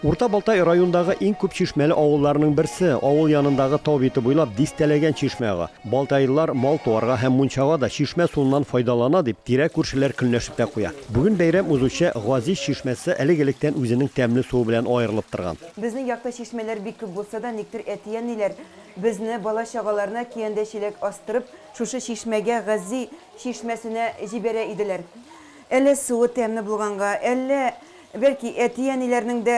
Урта Балтай районындагы иң күп чишмәле авылларның берсе, авыл янындагы тау бите буйлап дистәләгән чишмәгә. Балтайлылар мал туарга һәм мунчага да чишмә суыннан файдалана дип тирә күршеләр көнләшеп тә куя. Бүген бәйрәм узучы Газиз чишмәсе элек-электән үзенең тәмле суы белән аерылып торган. Безнең якта чишмәләр бик күп булса да, никтер әтияниләр безне бала чагаларына киендәчелек астырып, шушы чишмәгә Газиз чишмәсенә җибәрә иделәр. Әле суы тәмле булганга, әле belki әтияниләрнең дә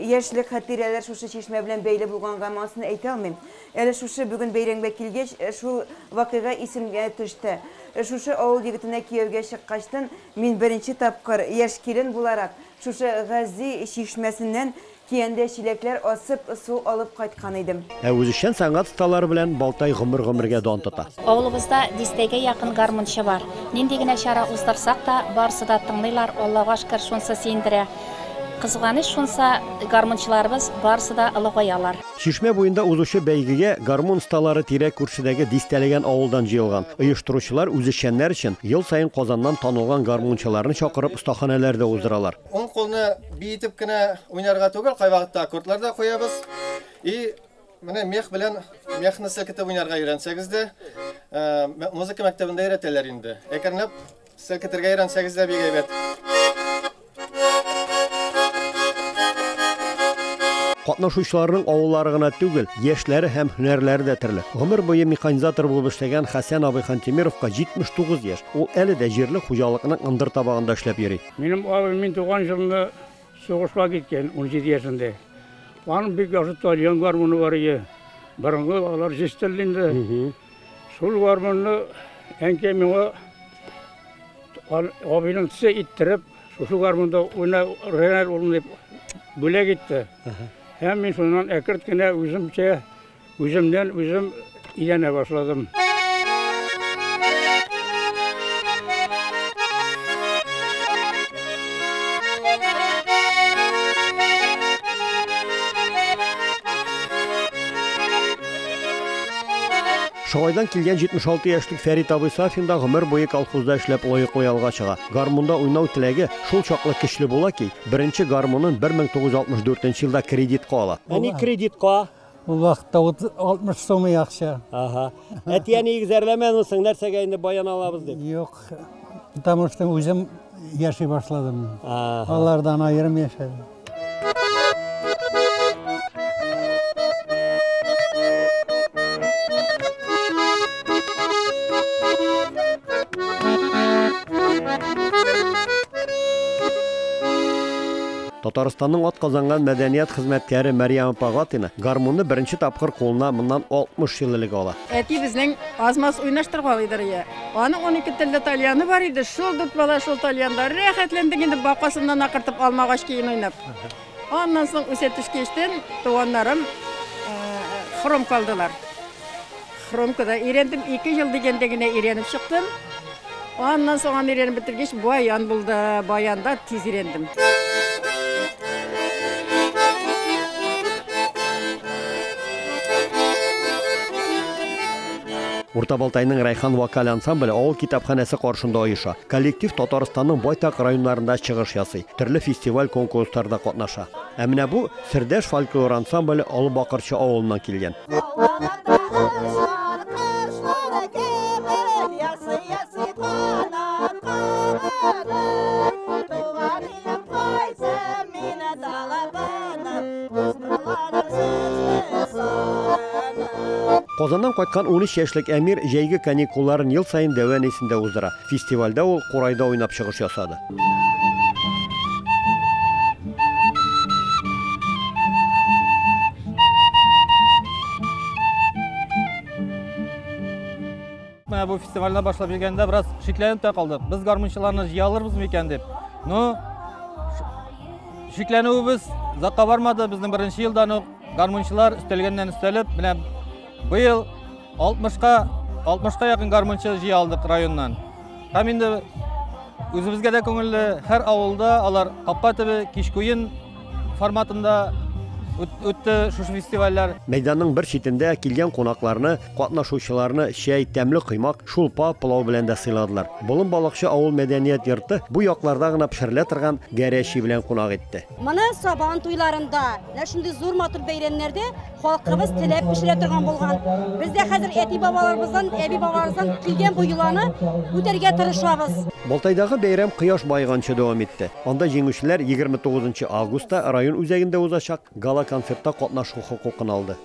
яшьлек хатирәләр шушы чишмә белән бәйле булганга монысын әйтә алмыйм. Әле шушы бүген бәйрәмгә килгәч, шул вакыйга исемгә төште. Шушы авыл егетенә кияүгә чыккачтан мин беренче тапкыр яшь килен буларак шушы Газиз чишмәсеннән киендә чиләкләр асып су алып кайткан идем. Үзешчән сәнгать осталары белән Балтай гомер-гомергә дан тота. Авылыбызда дистәгә якын гармунчы бар. Нинди генә чара уздырсак та, барысы да тыңлыйлар, Аллага шөкер, шунсы сөендерә. Кызганыч шунса, гармунчыларыбыз барысы да ылыгаялар. Чишмә буенда узучы бәйгегә гармун осталары тирә күршедәге дистәләгән авылдан җыелган. Оештыручылар үзешчәннәр өчен ел сайын Казаннан танылган гармунчыларны чакырып остаханәләрдә уздыралар. Он колны биетеп кенә уйнарга түгел, кайвакытта аккордлар да куябыз. И менә мех белән мехны селкетеп уйнарга өйрәнсәгез дә, музыка мәктәбендә өйрәтәләр инде. Әкренләп селкетергә өйрәнсәгез дә бик әйбәт. Катнашучыларның авыллары гына түгел, яшьләре һәм һөнәрләре дә төрле. Гомер буе механизатор булып эшләгән Хәсән абый Хантимировка 79 яшь. Ул әле дә җирле хуҗалыкның ындыр табагында эшләп йөри. Минем абым 1900 сугышка киткән 17 яшендә. Аның бик яхшы талиян гармуны бар иде. Борынгы алар җистеллинде. Шул гармунны әнкәй миңа абыйның тисе иттереп, шул гармунда уйнар улын дип бүләк итте. Һәм мин шуннан әкерт кенә үземнән өйрәнә башладым. Шагайдан килгән 76 яшьлек Фәрит абый Сафин да гомер буе колхозда эшләп лаеклы ялга чыга. Гармунда уйнау теләге шул чаклы көчле була ки, беренче гармунын 1964 елда кредитка ала. Әни кредитка? Ул вакытта 60 сум акча. Ага. Әтияне игезәрләмәнсең, нәрсәгә инде баян алабыз дип? Юк. Потому что үзем яши башладым. Алардан аерым яшәдем. Татарстанның атказанган мәдәният хезмәткәре Мәрьям Пагатина гармунны беренче тапкыр кулына моннан 60 ел элек ала. Әти безнең азмас уйнаштырган иде я. Аның 12 телле талияны бар иде. Шул дут бала шул талиянда рәхәтләндек инде бакасыннан акыртып алмагач кийин уйнап. Аннан соң үсә төшкәчтән туганнарым хром калдылар. Хромкада өйрәндем 2 ел дигәндә генә өйрәнеп чыктым. Аннан соң аны өйрәнеп бетергәч баян булды. Баянда тиз өйрәндем. Урта Балтайның Райхан вокаль ансамбле авыл китапханәсе каршында оеша. Коллектив Татарстанның байтак районнарында чыгыш ясый. Төрле фестиваль конкурсларда катнаша. Ә менә бу Сердәш фольклор ансамбле Албакырчы авылыннан килгән. Казаннан кайткан 13 яшьлек Әмир җәйге каникулларын ел сайын дәвам исендә уздыра. Фестивальдә ул Курайда уйнап чыгыш ясады. Менә бу фестивальне башлап килгәндә бераз шикләнеп тә калдык. Без гармунчыларны җыя алырбызмы икән дип. Шикләнүебез закка бармады. Безнең беренче елдан ук гармунчылар өстәлгәннән өстәлеп, менә быел 60-ка якын гармунчы җыя алдык районнан. Һәм инде үзебезгә дә күңелле, һәр авылда алар капка төбе кич куен форматында Өтті шушы фестивальлар. Мәйданның бір шетінде келген қонақларны, катнашучыларны шәй, тәмле кыймак, шулпа, пылау белән дә сыйладылар. Болын балыкчы авыл мәдәният йорты бу якларда гына пешерелә торган гәрәчи белән кунак итте. Моны Сабан туйларында, шундый зур матур бәйрәмнәрдә халкыбыз теләп пешерә торган булган. Без дә хәзер әти бабаларыбыздан, әби бабаларыбыздан килгән бу йоланы үтәргә тырышабыз. Балтайдагы бәйрәм кояш байганчы дәвам итте. Анда җиңүчеләр 29 августта район үзәгендә узачак гала концертта катнашу хокукын алды.